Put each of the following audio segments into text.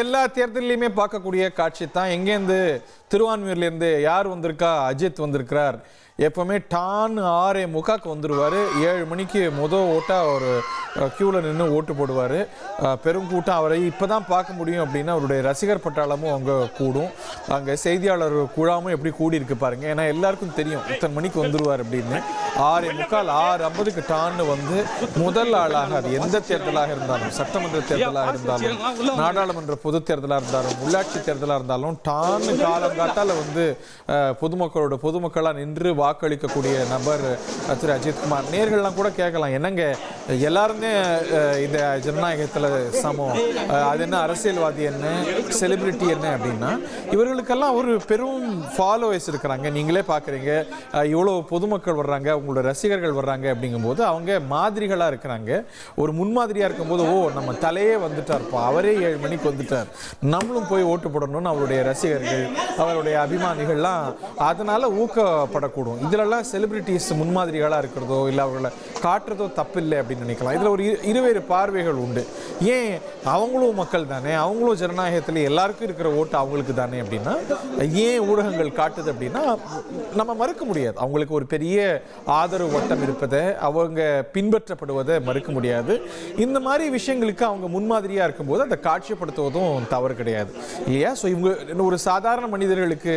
எல்லா தேர்தலையுமே பார்க்கக்கூடிய காட்சி தான். எங்கேருந்து திருவான்மியூர்லேருந்து யார் வந்திருக்கா, அஜித் வந்திருக்கிறார். எப்பவுமே டான் 6:45 வந்துடுவார். 7 மணிக்கு ஓட்டா ஒரு க்யூவில் நின்று ஓட்டு போடுவார். பெருங்கூட்டம் அவரை இப்போ தான் பார்க்க முடியும் அப்படின்னா அவருடைய ரசிகர் பட்டாளமும் அங்கே கூடும். அங்கே செய்தியாளர் குழாமும் எப்படி கூடி இருக்கு பாருங்க. ஏன்னா எல்லாருக்கும் தெரியும் இத்தனை மணிக்கு வந்துடுவார் அப்படின்னு. 6:45 6:50 டான்னு வந்து முதல் ஆளாக, அது எந்த தேர்தலாக இருந்தாலும், சட்டமன்ற தேர்தலாக இருந்தாலும், நாடாளுமன்ற பொது தேர்தலாக இருந்தாலும், உள்ளாட்சி தேர்தலாக இருந்தாலும், டான்னு காலங்காட்டால் வந்து பொதுமக்களாக நின்று வாக்களிக்கக்கூடிய நபர் திரு அஜித்குமார். நேர்கள்லாம் கூட கேட்கலாம், என்னங்க எல்லாருமே இந்த ஜனநாயகத்தில் சமம், அது என்ன அரசியல்வாதி என்ன, செலிபிரிட்டி என்ன அப்படின்னா, இவர்களுக்கெல்லாம் ஒரு பெரும் ஃபாலோவர்ஸ் இருக்கிறாங்க. நீங்களே பார்க்குறீங்க, இவ்வளோ பொதுமக்கள் வர்றாங்க, உங்களோட ரசிகர்கள் வர்றாங்க அப்படிங்கும்போது அவங்க மாதிரிகளாக இருக்கிறாங்க. ஒரு முன்மாதிரியாக இருக்கும்போது, ஓ நம்ம தலையே வந்துட்டார்ப்பா, அவரே 7 மணிக்கு வந்துட்டார், நம்மளும் போய் ஓட்டு போடணும்னு அவருடைய ரசிகர்கள், அவருடைய அபிமானிகள்லாம் அதனால் ஊக்கப்படக்கூடும். இதிலெல்லாம் செலிபிரிட்டிஸ் முன்மாதிரிகளாக இருக்கிறதோ இல்லை அவர்களை காட்டுறதோ தப்பில்லை அப்படின்னு நினைக்கலாம். இதில் ஒரு இருவேறு பார்வைகள் உண்டு. ஏன் அவங்களும் மக்கள் தானே, அவங்களும் ஜனநாயகத்தில் எல்லாருக்கும் இருக்கிற ஓட்டு அவங்களுக்கு தானே அப்படின்னா, ஏன் ஊடகங்கள் காட்டுது அப்படின்னா நம்ம மறுக்க முடியாது. அவங்களுக்கு ஒரு பெரிய ஆதரவு வட்டம் இருப்பதை, அவங்க பின்பற்றப்படுவதை மறுக்க முடியாது. இந்த மாதிரி விஷயங்களுக்கு அவங்க முன்மாதிரியாக இருக்கும்போது அதை காட்சிப்படுத்துவதும் தவறு கிடையாது இல்லையா? ஸோ இவங்க ஒரு சாதாரண மனிதர்களுக்கு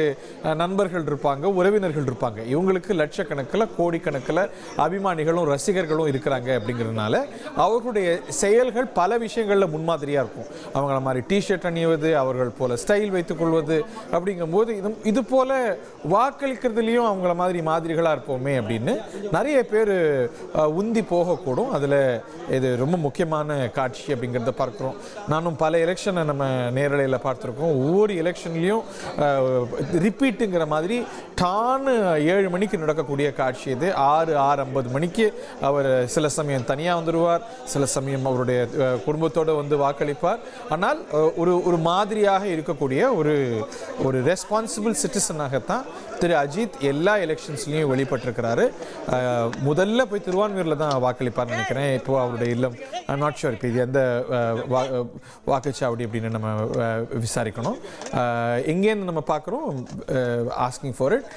நண்பர்கள் இருப்பாங்க, உறவினர்கள் இருப்பாங்க. இவங்களுக்கு லட்சக்கணக்கில் கோடிக்கணக்கில் அபிமானிகளும் ரசிகர்களும் இருக்கிறாங்க. அப்படிங்கிறதுனால அவர்களுடைய செயல்கள் பல விஷயங்களில் முன்மாதிரியாக இருக்கும். அவங்கள மாதிரி டிஷர்ட் அணிவது, அவர்கள் போல ஸ்டைல் வைத்துக் கொள்வது, அப்படிங்கும்போது இது போல வாக்களிக்கிறதுலையும் அவங்கள மாதிரிகளாக இருப்போமே அப்படின்னு நிறைய பேர் உந்தி போகக்கூடும். அதில் இது ரொம்ப முக்கியமான காட்சி அப்படிங்கிறத பார்க்குறோம். நானும் பல எலெக்ஷனை நம்ம நேரலையில் பார்த்துருக்கோம். ஒவ்வொரு எலெக்ஷன்லேயும் ரிப்பீட்டுங்கிற மாதிரி டான்னு 7 மணிக்கு நடக்கக்கூடிய காட்சி இது. 6:50 மணிக்கு அவர் சில சமயம் தனியாக வந்துடுவார், சில சமயம் அவருடைய குடும்பத்தோடு வந்து வாக்களிப்பார். ஆனால் ஒரு மாதிரியாக இருக்கக்கூடிய ஒரு ரெஸ்பான்சிபிள் சிட்டிசனாகத்தான் திரு அஜித் எல்லா எலெக்ஷன்ஸ்லையும் வெளிப்பட்டிருக்கிறாரு. முதல்ல போய் திருவான்மியூரில் தான் வாக்களிப்பார்னு நினைக்கிறேன். இப்போது அவருடைய இல்லம் ஐம் நாட் ஷுர் இப்போ இது எந்த வாக்குச்சாவடி அப்படின்னு நம்ம விசாரிக்கணும். எங்கேருந்து நம்ம பார்க்குறோம், ஆஸ்கிங் ஃபார் இட்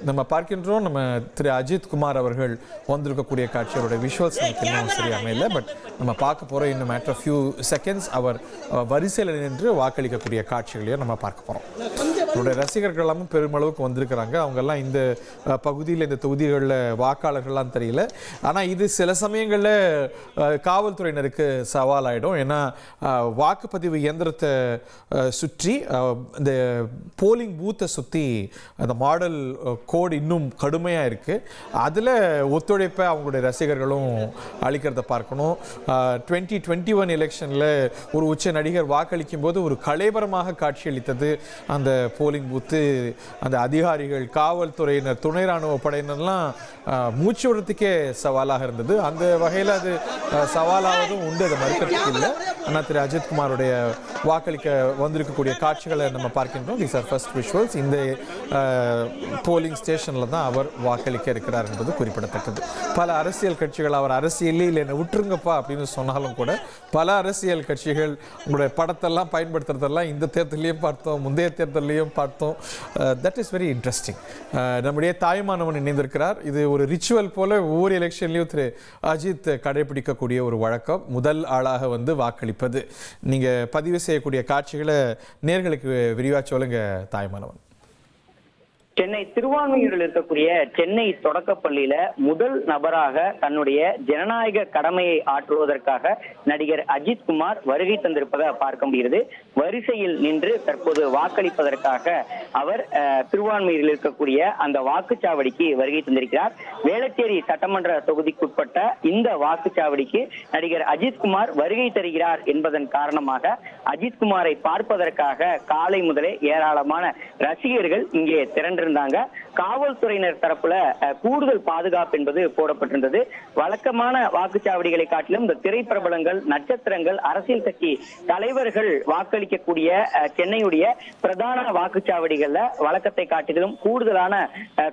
நம்ம பார்க்கின்றோம். நம்ம திரு அஜித் குமார் அவர்கள் வந்திருக்கக்கூடிய காட்சியோட விஷுவல்ஸ் நமக்கு இன்னும் சரியாக இல்லை. பட் நம்ம பார்க்க போகிற இன்னும் மேட்டர் ஆஃப் ஃபியூ செகண்ட்ஸ் அவர் வரிசையில் நின்று வாக்களிக்கக்கூடிய காட்சிகளையும் நம்ம பார்க்க போகிறோம். அவருடைய ரசிகர்கள் எல்லாமே பெருமளவுக்கு வந்திருக்கிறாங்க. அவங்கெல்லாம் இந்த பகுதியில், இந்த தொகுதிகளில் வாக்காளர்கள்லாம் தெரியல. ஆனால் இது சில சமயங்களில் காவல்துறையினருக்கு சவால் ஆகிடும். ஏன்னா வாக்குப்பதிவு இயந்திரத்தை சுற்றி, இந்த போலிங் பூத்தை சுற்றி அந்த மாடல் கோடு இன்னும் கடுமையாக இருக்குது. அதில் ஒத்துழைப்பை அவங்களுடைய ரசிகர்களும் அளிக்கிறத பார்க்கணும். 2021 எலெக்ஷனில் ஒரு உச்ச நடிகர் வாக்களிக்கும் போது ஒரு கலைபரமாக காட்சியளித்தது அந்த போலிங் பூத்து. அந்த அதிகாரிகள், காவல்துறையினர், துணை இராணுவ படையினர்லாம் மூச்சு விடுறதுக்கே சவாலாக இருந்தது. அந்த வகையில் அது சவாலாவதும் உண்டு, அதை மறுக்கிறதுக்கு இல்லை. ஆனால் திரு அஜித்குமாருடைய வாக்களிக்க வந்திருக்கக்கூடிய காட்சிகளை நம்ம பார்க்கின்றோம். These are first visuals. இந்த போலிங் ஸ்டேஷனில் தான் அவர் வாக்களிக்க இருக்கிறார் என்பது குறிப்பிடத்தக்கது. பல அரசியல் கட்சிகள் அவர் அரசியலே இல்லை என்னை விட்டுருங்கப்பா அப்படின்னு சொன்னாலும் கூட, பல அரசியல் கட்சிகள் உங்களுடைய படத்தெல்லாம் பயன்படுத்துறதெல்லாம் இந்த தேர்தலையும் பார்த்தோம், முந்தைய தேர்தலையும் பார்த்தோம். That is very interesting. நம்முடைய தாய்மானவன் இணைந்திருக்கிறார். இது ஒரு ரிச்சுவல் போல ஒவ்வொரு எலெக்ஷன்லையும் திரு அஜித் கடைபிடிக்கக்கூடிய ஒரு வழக்கம், முதல் ஆளாக வந்து வாக்களிப்பது. நீங்கள் பதிவு செய்யக்கூடிய காட்சிகளை நேர்களுக்கு விரிவாக சொல்லுங்க தாய்மானவன். சென்னை திருவான்மியூரில் இருக்கக்கூடிய சென்னை தொடக்கப்பள்ளியில முதல் நபராக தன்னுடைய ஜனநாயக கடமையை ஆற்றுவதற்காக நடிகர் அஜித் குமார் வருகை தந்திருப்பதை பார்க்க முடிகிறது. வரிசையில் நின்று தற்போது வாக்களிப்பதற்காக அவர் திருவான்மியூரில் இருக்கக்கூடிய அந்த வாக்குச்சாவடிக்கு வருகை தந்திருக்கிறார். வேளச்சேரி சட்டமன்ற தொகுதிக்குட்பட்ட இந்த வாக்குச்சாவடிக்கு நடிகர் அஜித் குமார் வருகை தருகிறார் என்பதன் காரணமாக அஜித் குமாரை பார்ப்பதற்காக காலை முதலே ஏராளமான ரசிகர்கள் இங்கே திரண்டு இருந்தாங்க. காவல்துறையினர் தரப்புல கூடுதல் பாதுகாப்பு என்பது போடப்பட்டிருந்தது. வழக்கமான வாக்குச்சாவடிகளை காட்டிலும் இந்த திரைப்பிரபலங்கள், நட்சத்திரங்கள், அரசியல் கட்சி தலைவர்கள் வாக்களிக்கக்கூடிய சென்னையுடைய பிரதான வாக்குச்சாவடிகள்ல வழக்கத்தை காட்டிலும் கூடுதலான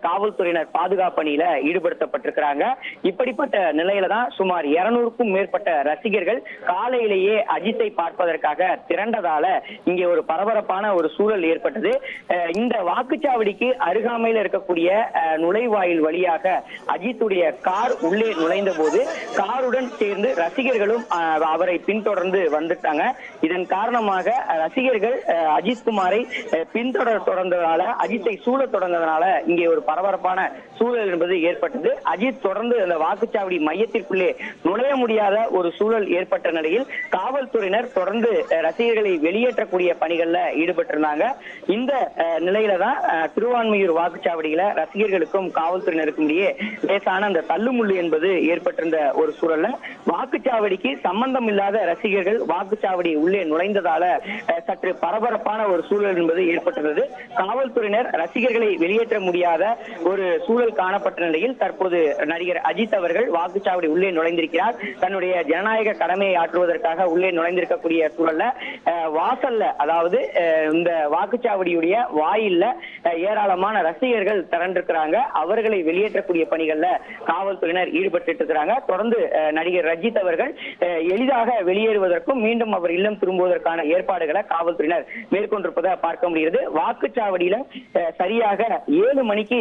காவல்துறையினர் பாதுகாப்பு பணியில ஈடுபடுத்தப்பட்டிருக்கிறாங்க. இப்படிப்பட்ட நிலையில தான் சுமார் 200க்கும் மேற்பட்ட ரசிகர்கள் காலையிலேயே அஜித்தை பார்ப்பதற்காக திரண்டதால இங்கே ஒரு பரபரப்பான ஒரு சூழல் ஏற்பட்டது. இந்த வாக்குச்சாவடிக்கு அருகாமையில் இருக்கக்கூடிய நுழைவாயில் வழியாக அஜித்துடைய கார் உள்ளே நுழைந்த போது காருடன் சேர்ந்து ரசிகர்களும் அவரை பின்தொடர்ந்து வந்துட்டாங்க. இதன் காரணமாக ரசிகர்கள் அஜித்குமாரை தொடர்ந்ததால, அஜித்தை சூழ தொடர்ந்ததனால இங்கே ஒரு பரபரப்பான சூழல் என்பது ஏற்பட்டது. அஜித் தொடர்ந்து அந்த வாக்குச்சாவடி மையத்திற்குள்ளே நுழைய முடியாத ஒரு சூழல் ஏற்பட்ட நிலையில் காவல்துறையினர் தொடர்ந்து ரசிகர்களை வெளியேற்றக்கூடிய பணிகள்ல ஈடுபட்டிருந்தாங்க. இந்த நிலையில தான் திருவான்மியூர் வாக்குச்சாவடியில ரசிகர்களுக்கும் காவல்துறையினருக்கும் இடையே லேசான அந்த தள்ளுமுள்ளு என்பது ஏற்பட்டிருந்த ஒரு சூழல்ல வாக்குச்சாவடிக்கு சம்பந்தம் இல்லாத ரசிகர்கள் வாக்குச்சாவடி உள்ளே நுழைந்ததால சற்று பரபரப்பான ஒரு சூழல் என்பது ஏற்பட்டிருந்தது. காவல்துறையினர் ரசிகர்களை வெளியேற்ற முடியாத ஒரு சூழல் காணப்பட்ட நிலையில் தற்போது நடிகர் அஜித் அவர்கள் வாக்குச்சாவடி உள்ளே நுழைந்திருக்கிறார். தன்னுடைய ஜனநாயக கடமையை ஆற்றுவதற்காக உள்ளே நுழைந்திருக்கக்கூடிய சூழல்ல வாசல்ல, அதாவது இந்த வாக்குச்சாவடியுடைய வாயில்ல ஏராளமான ரசிகர்கள் திரண்டிருக்கிறாங்க. அவர்களை வெளியேற்றக்கூடிய பணிகள்ல காவல்துறையினர் ஈடுபட்டு இருக்கிறாங்க. தொடர்ந்து நடிகர் அஜித் அவர்கள் எளிதாக வெளியேறுவதற்கும் மீண்டும் அவர் இல்லம் திரும்புவதற்கான ஏற்பாடுகளை காவல்துறையினர் மேற்கொண்டிருப்பதை பார்க்க முடிகிறது. வாக்குச்சாவடியில சரியாக 7 மணிக்கு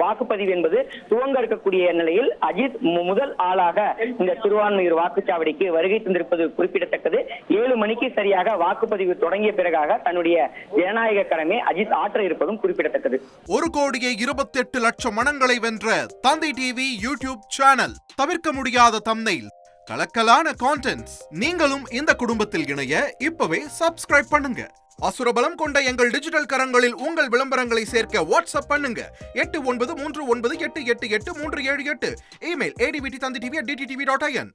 வாக்குப்பதிவு என்பது துவங்க இருக்கக்கூடிய நிலையில் அஜித் முதல் ஆளாக இந்த திருவான்மியூர் வாக்குச்சாவடிக்கு வருகை தந்திருப்பது குறிப்பிடத்தக்கது. 7 மணிக்கு சரியாக வாக்குப்பதிவு தொடங்கிய பிறகாக தன்னுடைய ஜனநாயக கடமை அஜித் ஆற்ற இருப்பதும் குறிப்பிடத்தக்கது. 1,28,00,000 மனங்களை வென்ற தந்தி டிவி யூடியூப் சேனல். தவிர்க்க முடியாத தம்ப்நெயில், கலக்கலான கான்டென்ட்ஸ். நீங்களும் இந்த குடும்பத்தில் இணைய இப்பவே சப்ஸ்கிரைப் பண்ணுங்க. அசுரபலம் கொண்ட எங்கள் டிஜிட்டல் கரங்களில் உங்கள் விளம்பரங்களை சேர்க்க வாட்ஸ்அப் பண்ணுங்க. 893988883778. Email advtthanditv@dttv.in.